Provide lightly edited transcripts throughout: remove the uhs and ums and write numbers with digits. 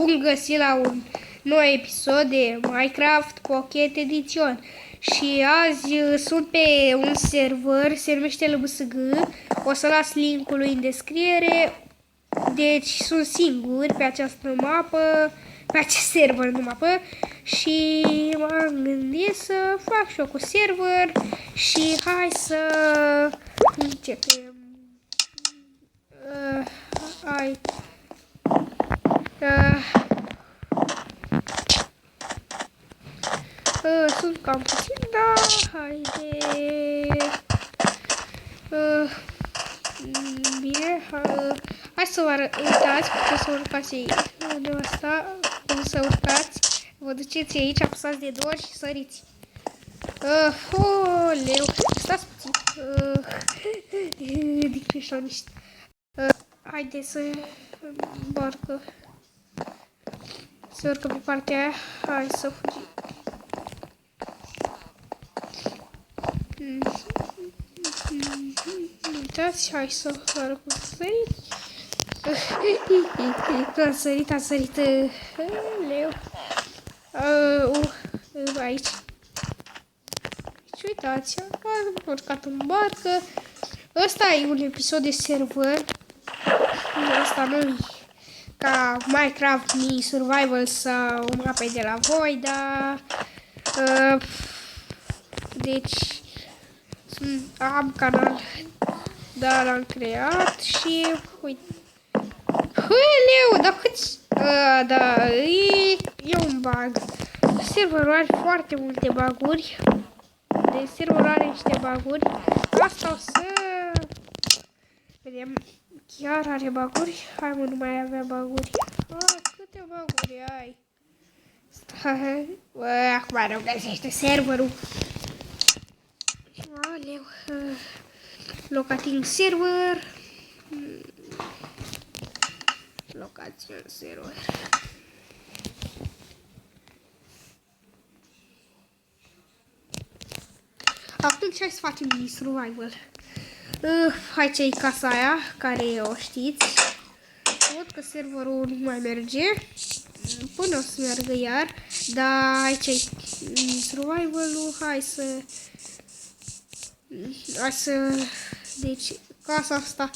Bun găsit la un nou episod de Minecraft Pocket Edition. Și azi sunt pe un server, se numește LBSG. O să las linkul în descriere. Deci sunt singuri pe această mapă, pe acest server, nu mapă. Și m-am gândit să fac și eu cu server. Și hai să începem. Sunt cam puțin, da, haide. Bine, hai să vă uitați, puteți să urcați aici, unde asta, cum să urcați, vă duceți aici, apăsați de 2 ori și săriți. Oleu, stați puțin, dicreșoniști. Haide să barcă, să urcă pe partea aia, hai să fugim. Uitați, hai să arăt cum să săriți. Am sărit, leu. Aici. Și uitați, am urcat în barcă. Ăsta e un episod de server. Ăsta nu ca Minecraft mini survival sau mape de la voi, dar deci am canal, dar l-am creat și uite. Leu, dar câți? Da, e un bug. Serverul are foarte multe buguri. Deci serverul are niște buguri. Asta o să vedem. Chiar are buguri? Hai mă, nu mai avea buguri. Câte buguri ai? Stai. Acum nu găsește serverul. Aleu. Locating server. Location server. Acum ce hai să facem mini survival? Aici e casa aia, care o știți. Văd că serverul nu mai merge. Până o să meargă iar. Dar aici e survival-ul. Hai să... Deci, casa asta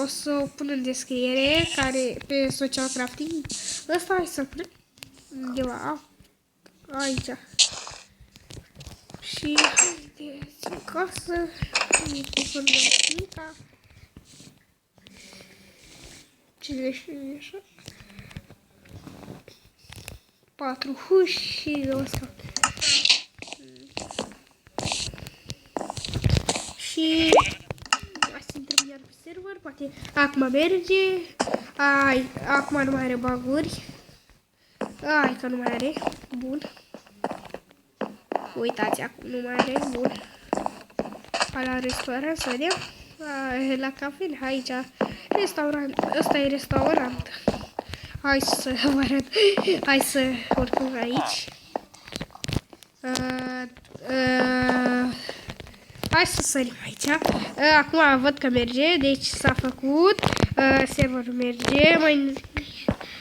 o să o pun în descriere, care pe Social Crafting. Ăsta hai să pun undeva aici. Și în casă, pun mica. 50 așa. 4 huși și 2 scaune. Și hai să intrăm iar pe server, poate acum merge. Acum nu mai are buguri. Că nu mai are. Bun. Uitați, acum nu mai are. Bun. Hai la restaurant, să vedem. La cafele, aici. Restaurant. Ăsta e restaurant. Hai să vă arăt. Hai să urcăm aici. Hai să sărim aici. Acum văd că merge, deci s-a făcut. Serverul merge.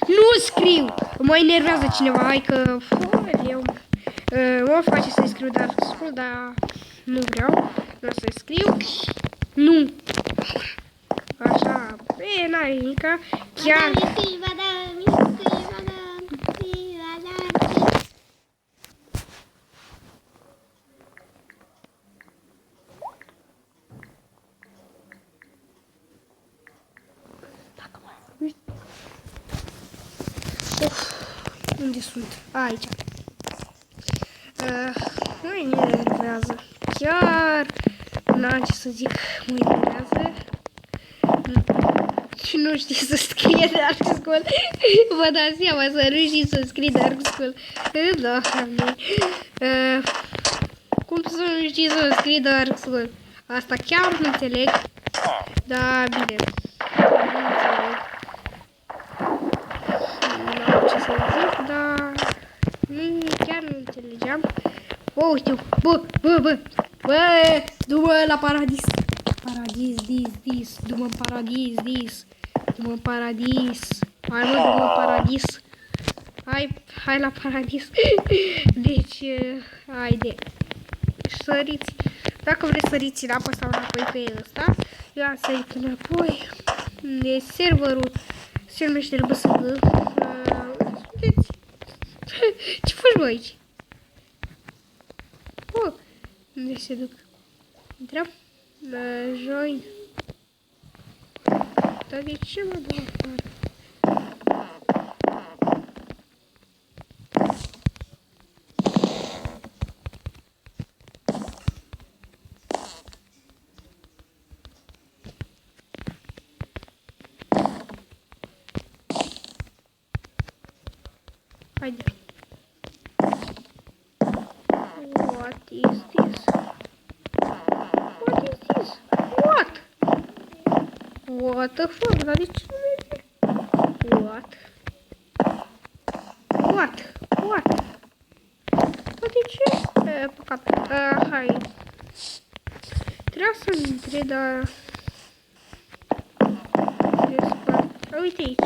Nu scriu! Mă enervează cineva, hai că... eu mă face să-i scriu Dark School, dar nu vreau. Nu o să-i scriu. Nu! Așa, n-are nimica. Chiar... Unde sunt? Aici. Mă enervează. Chiar n-am ce să zic. Mă enervează. Și nu știi să scrie Dark School. Vă dați seama să râși să scrie Dark School. Doamne. Cum să nu știi să scrie Dark School? Asta chiar nu înțeleg. Da, bine. Nu înțeleg. Ce să zic, dar chiar nu înțelegeam. Știu, bă, du-mă la paradis. Paradis, dis, du-mă în paradis, dis. Du-mă în paradis. Hai mă, duc la paradis. Hai la paradis. Deci, haide. Săriți. Dacă vreți săriți în apă sau înapoi pe ăsta, eu am sărit înapoi. De serverul se numește LBSG. Sunteți? Ce faci bă aici? Unde se duc? Intrăm? Join. Dar de ce mă dau afară? Haide. What is this? What is this? What? What the fuck? Dar de ce nu merge? What? What? What? Dar de ce? Păcat. Hai. Trebuia să intre, dar... Uite aici.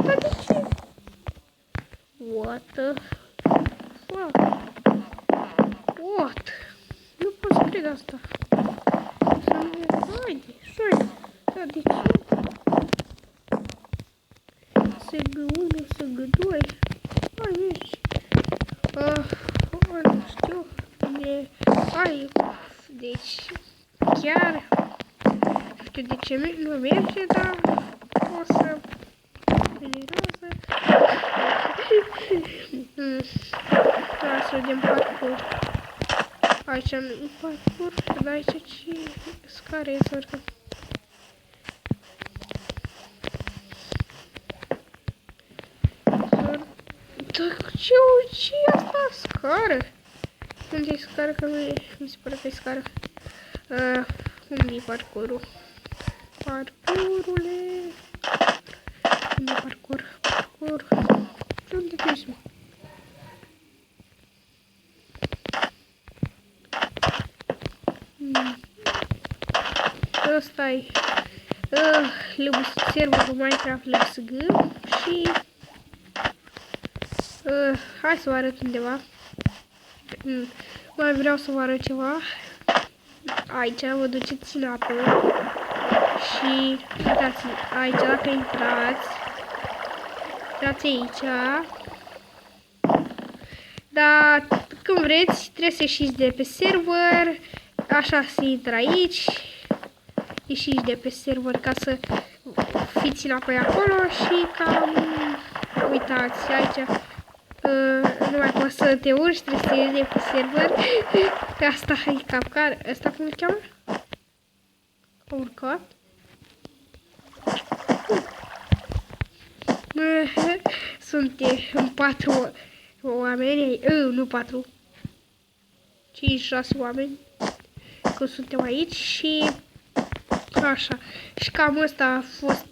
Dar de ce? What the fuck? What? Nu pot să cred asta. Haide, șoare. Dar de ce? SG1, SG2. Hai, mergi. Nu știu. Hai. Deci, chiar... Nu știu de ce nu merge, dar... O să... Peligroasă. Hai să vedem parcurs. Aici am un parcurs, dar aici ce scară e să urcăm. Ce e asta? Scară? Unde e scară? Că mi se pare că e scară. Unde e parcurul? Parcurule. Unde e parcur? Parcur. Unde te uiți, mă? Ăsta-i serverul Minecraft LSG și hai să vă arăt undeva. Mai vreau să vă arăt ceva. Aici vă duceți în apă și uitați aici, dacă intrați aici, dar când vreți trebuie să ieșiți de pe server, așa se intră aici, ieșiți de pe server ca să fiți înapoi acolo și cam, uitați aici, nu mai poți să te urci, trebuie să ieși de pe server, asta e capcar, asta cum îl cheamă? Urcat. Suntem 4 oameni, nu 4, 5-6 oameni, că suntem aici și așa. Și cam ăsta a fost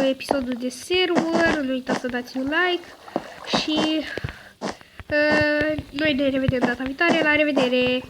episodul de server, nu uitați să dați un like și noi ne revedem data viitoare, la revedere!